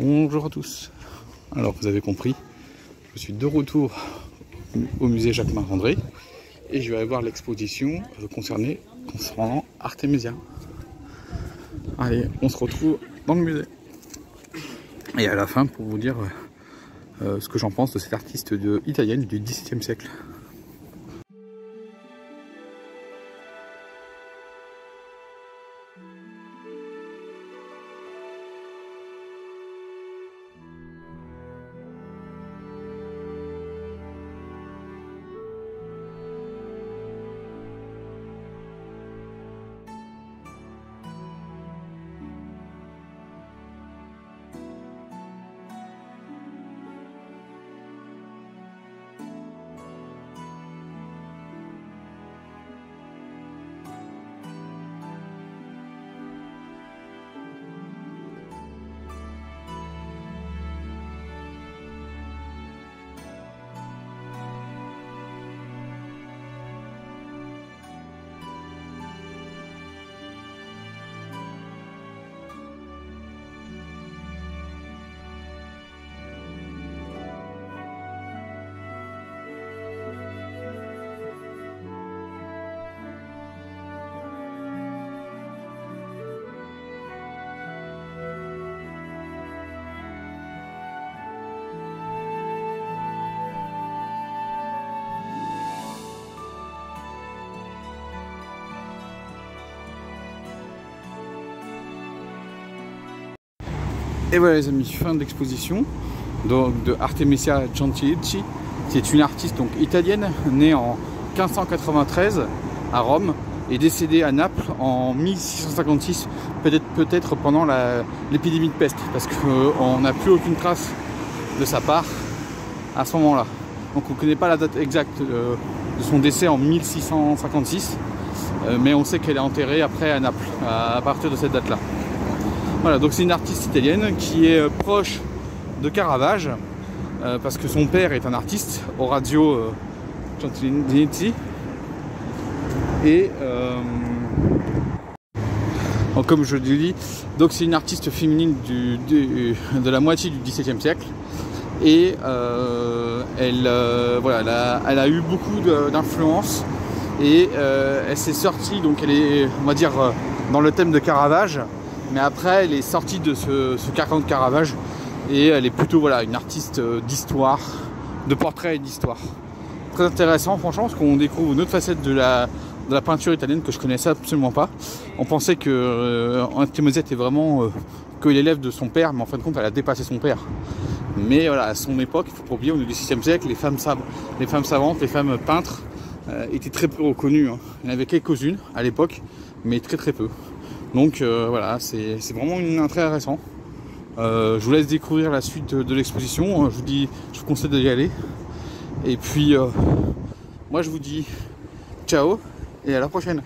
Bonjour à tous. Alors vous avez compris, je suis de retour au musée Jacques-Marandré et je vais aller voir l'exposition concernant Artemisia. Allez, on se retrouve dans le musée. Et à la fin pour vous dire ce que j'en pense de cette artiste italienne du XVIIe siècle. Et voilà les amis, fin de l'exposition de Artemisia Gentileschi, qui est une artiste donc italienne, née en 1593 à Rome et décédée à Naples en 1656, peut-être pendant l'épidémie de peste, parce qu'on n'a plus aucune trace de sa part à ce moment-là. Donc on ne connaît pas la date exacte de son décès en 1656, mais on sait qu'elle est enterrée après à Naples, à partir de cette date-là. Voilà, donc c'est une artiste italienne qui est proche de Caravage, parce que son père est un artiste, Orazio Gentileschi. Et comme je le dis, donc c'est une artiste féminine de la moitié du XVIIe siècle. Et elle a eu beaucoup d'influence et elle s'est sortie, donc elle est, on va dire, dans le thème de Caravage. Mais après, elle est sortie de ce carcan de Caravage et elle est plutôt voilà, une artiste d'histoire, de portrait et d'histoire. Très intéressant, franchement, parce qu'on découvre une autre facette de la peinture italienne que je connaissais absolument pas. On pensait que Artemisia était vraiment que l'élève de son père, mais en fin de compte, elle a dépassé son père. Mais voilà, à son époque, il ne faut pas oublier, on est du XVIe siècle, les femmes savantes, les femmes peintres étaient très peu reconnues. Hein. Il y en avait quelques-unes à l'époque, mais très très peu. Donc voilà, c'est vraiment très intéressant. Je vous laisse découvrir la suite de l'exposition. Je vous conseille d'y aller. Et puis, moi je vous dis ciao et à la prochaine.